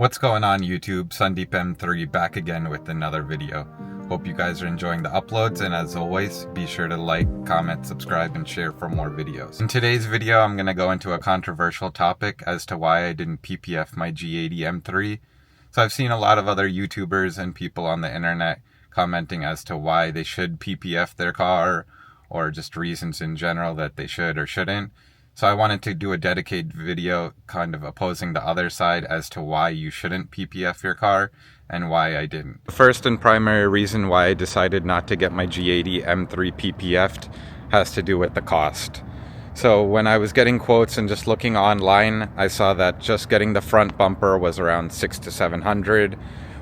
What's going on YouTube? Sundeep M3 back again with another video. Hope you guys are enjoying the uploads, and as always, be sure to like, comment, subscribe, and share for more videos. In today's video, I'm going to go into a controversial topic as to why I didn't PPF my G80 M3. So I've seen a lot of other YouTubers and people on the internet commenting as to why they should PPF their car, or just reasons in general that they should or shouldn't. So I wanted to do a dedicated video kind of opposing the other side as to why you shouldn't PPF your car and why I didn't. The first and primary reason why I decided not to get my G80 M3 PPF'd has to do with the cost. So when I was getting quotes and just looking online, I saw that just getting the front bumper was around $600 to $700,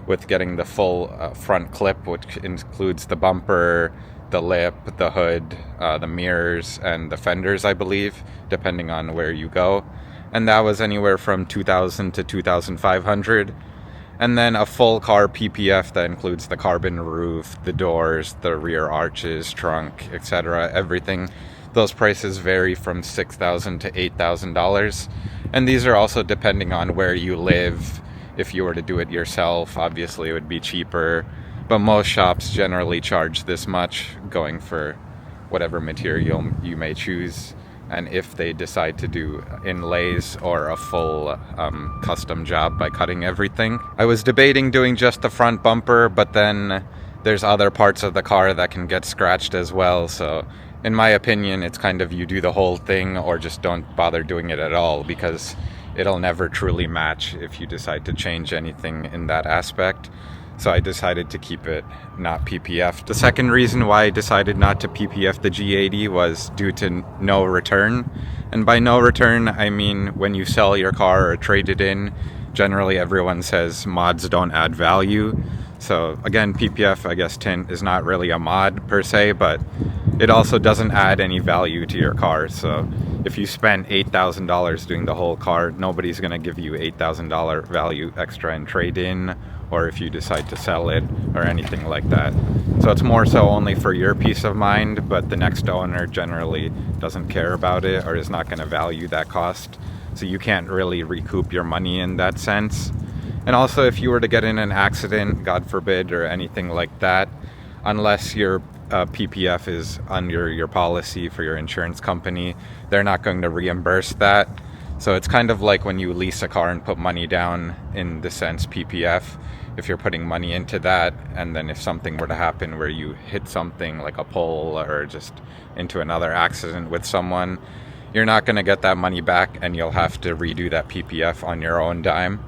with getting the full front clip, which includes the bumper, the lip, the hood, the mirrors, and the fenders, I believe, depending on where you go. And that was anywhere from $2,000 to $2,500. And then a full car PPF that includes the carbon roof, the doors, the rear arches, trunk, etc., everything. Those prices vary from $6,000 to $8,000. And these are also depending on where you live. If you were to do it yourself, obviously it would be cheaper. But most shops generally charge this much, going for whatever material you may choose. And if they decide to do inlays or a full custom job by cutting everything. I was debating doing just the front bumper, but then there's other parts of the car that can get scratched as well. So in my opinion, it's kind of you do the whole thing or just don't bother doing it at all, because it'll never truly match if you decide to change anything in that aspect. So I decided to keep it not PPF. The second reason why I decided not to PPF the G80 was due to no return. And by no return, I mean when you sell your car or trade it in, generally everyone says mods don't add value. So again, PPF, I guess tint is not really a mod per se, but it also doesn't add any value to your car. So if you spend $8,000 doing the whole car, nobody's gonna give you $8,000 value extra in trade-in, or if you decide to sell it or anything like that. So it's more so only for your peace of mind, but the next owner generally doesn't care about it or is not gonna value that cost. So you can't really recoup your money in that sense. And also if you were to get in an accident, God forbid, or anything like that, unless your PPF is under your policy for your insurance company, they're not going to reimburse that. So it's kind of like when you lease a car and put money down, in the sense PPF, if you're putting money into that, and then if something were to happen where you hit something like a pole or just into another accident with someone, you're not going to get that money back and you'll have to redo that PPF on your own dime.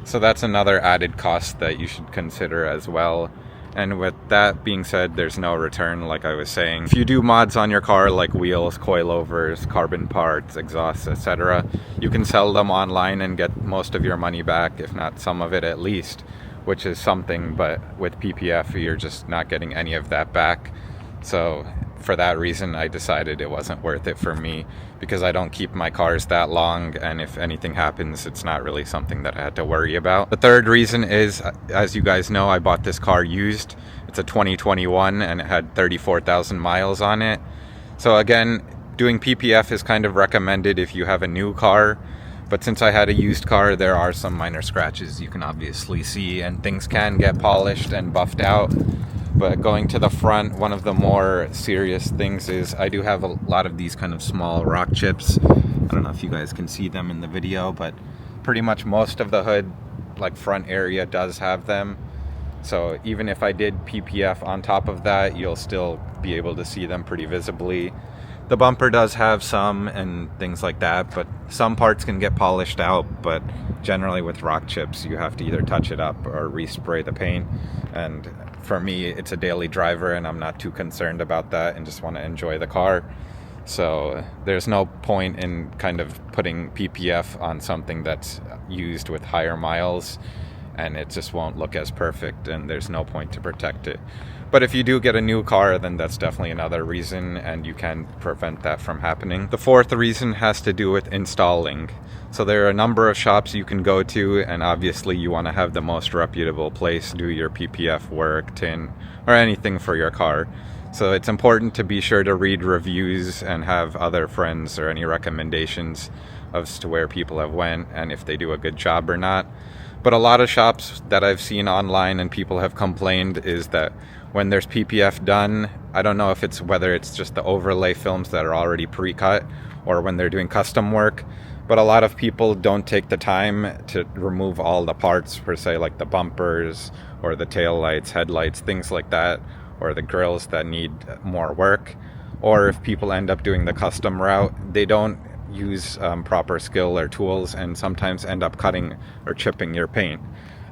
So that's another added cost that you should consider as well. And with that being said, there's no return, like I was saying. If you do mods on your car, like wheels, coilovers, carbon parts, exhausts, etc., you can sell them online and get most of your money back, if not some of it at least, which is something. But with PPF, you're just not getting any of that back. So for that reason, I decided it wasn't worth it for me, because I don't keep my cars that long, and if anything happens, it's not really something that I had to worry about. The third reason is, as you guys know, I bought this car used. It's a 2021 and it had 34,000 miles on it. So again, doing PPF is kind of recommended if you have a new car, but since I had a used car, there are some minor scratches you can obviously see, and things can get polished and buffed out. But going to the front, one of the more serious things is I do have a lot of these kind of small rock chips. I don't know if you guys can see them in the video, but pretty much most of the hood, like front area, does have them. So even if I did PPF on top of that, you'll still be able to see them pretty visibly. The bumper does have some and things like that, but some parts can get polished out. But generally with rock chips, you have to either touch it up or respray the paint. And for me, it's a daily driver and I'm not too concerned about that and just want to enjoy the car. So there's no point in kind of putting PPF on something that's used with higher miles, and it just won't look as perfect, and there's no point to protect it. But if you do get a new car, then that's definitely another reason, and you can prevent that from happening. The fourth reason has to do with installing. So there are a number of shops you can go to, and obviously you want to have the most reputable place do your PPF work, tint, or anything for your car. So it's important to be sure to read reviews and have other friends or any recommendations as to where people have went and if they do a good job or not. But a lot of shops that I've seen online and people have complained is that when there's PPF done, I don't know if it's whether it's just the overlay films that are already pre-cut or when they're doing custom work, but a lot of people don't take the time to remove all the parts per se, like the bumpers or the tail lights, headlights, things like that, or the grills that need more work. Or if people end up doing the custom route, they don't use proper skill or tools and sometimes end up cutting or chipping your paint.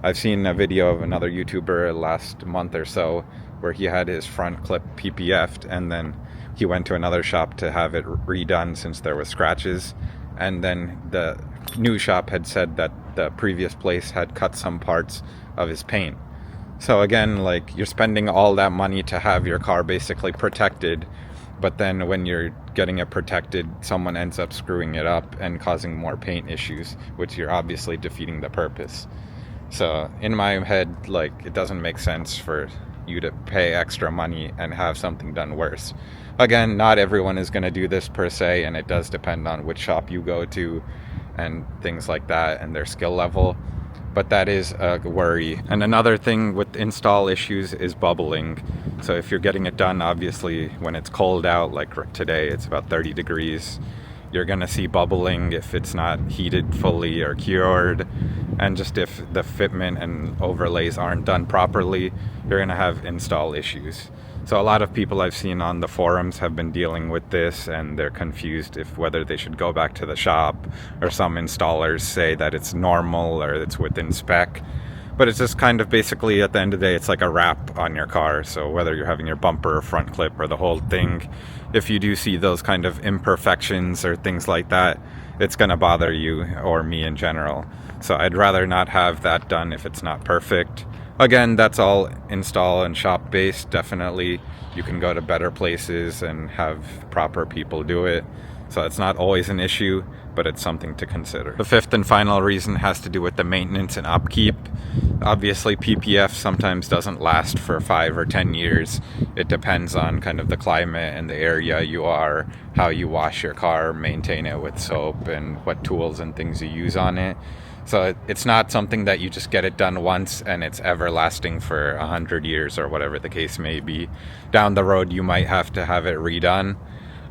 I've seen a video of another YouTuber last month or so where he had his front clip PPF'd and then he went to another shop to have it redone since there were scratches, and then the new shop had said that the previous place had cut some parts of his paint. So again, like, you're spending all that money to have your car basically protected, but then when you're getting it protected, someone ends up screwing it up and causing more paint issues, which you're obviously defeating the purpose. So in my head, like, it doesn't make sense for you to pay extra money and have something done worse. Again, not everyone is going to do this per se, and it does depend on which shop you go to and things like that and their skill level. But that is a worry. And another thing with install issues is bubbling. So if you're getting it done, obviously when it's cold out, like today it's about 30 degrees, you're gonna see bubbling if it's not heated fully or cured. And just if the fitment and overlays aren't done properly, you're gonna have install issues. So a lot of people I've seen on the forums have been dealing with this, and they're confused if whether they should go back to the shop, or some installers say that it's normal or it's within spec. But it's just kind of basically, at the end of the day, it's like a wrap on your car. So whether you're having your bumper or front clip or the whole thing, if you do see those kind of imperfections or things like that, it's going to bother you or me in general. So I'd rather not have that done if it's not perfect. Again, that's all install and shop based. Definitely you can go to better places and have proper people do it. So it's not always an issue, but it's something to consider. The fifth and final reason has to do with the maintenance and upkeep. Obviously, PPF sometimes doesn't last for 5 or 10 years. It depends on kind of the climate and the area you are, how you wash your car, maintain it with soap, and what tools and things you use on it. So it's not something that you just get it done once and it's everlasting for 100 years or whatever the case may be. Down the road, you might have to have it redone.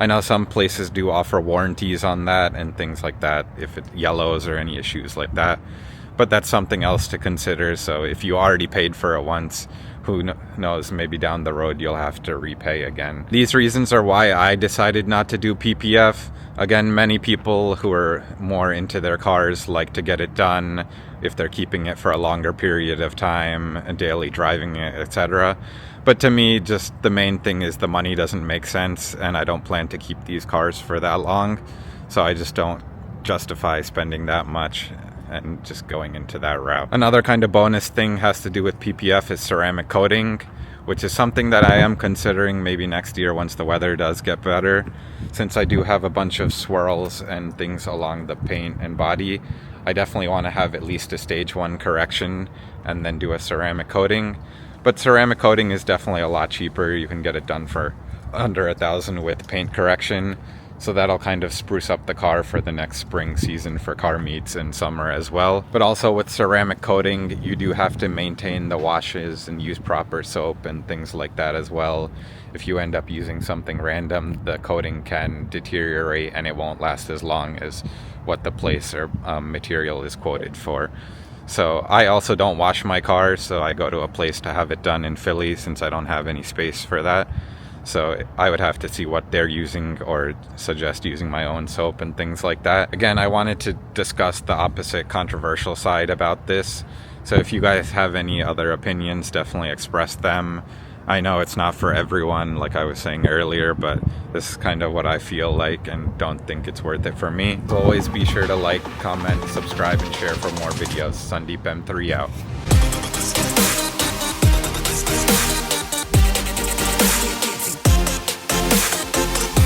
I know some places do offer warranties on that and things like that if it yellows or any issues like that. But that's something else to consider. So if you already paid for it once, who knows, maybe down the road you'll have to repay again. These reasons are why I decided not to do PPF. Again, many people who are more into their cars like to get it done if they're keeping it for a longer period of time, daily driving it, etc. But to me, just the main thing is the money doesn't make sense, and I don't plan to keep these cars for that long. So I just don't justify spending that much and just going into that route. Another kind of bonus thing has to do with PPF is ceramic coating, which is something that I am considering maybe next year once the weather does get better. Since I do have a bunch of swirls and things along the paint and body, I definitely want to have at least a stage 1 correction and then do a ceramic coating. But ceramic coating is definitely a lot cheaper. You can get it done for under $1,000 with paint correction. So that'll kind of spruce up the car for the next spring season for car meets and summer as well. But also with ceramic coating, you do have to maintain the washes and use proper soap and things like that as well. If you end up using something random, the coating can deteriorate and it won't last as long as what the place or material is quoted for. So I also don't wash my car, so I go to a place to have it done in Philly since I don't have any space for that. So I would have to see what they're using or suggest using my own soap and things like that. Again, I wanted to discuss the opposite controversial side about this. So if you guys have any other opinions, definitely express them. I know it's not for everyone, like I was saying earlier, but this is kind of what I feel like and don't think it's worth it for me. So always be sure to like, comment, subscribe, and share for more videos. Sandeep M3 out.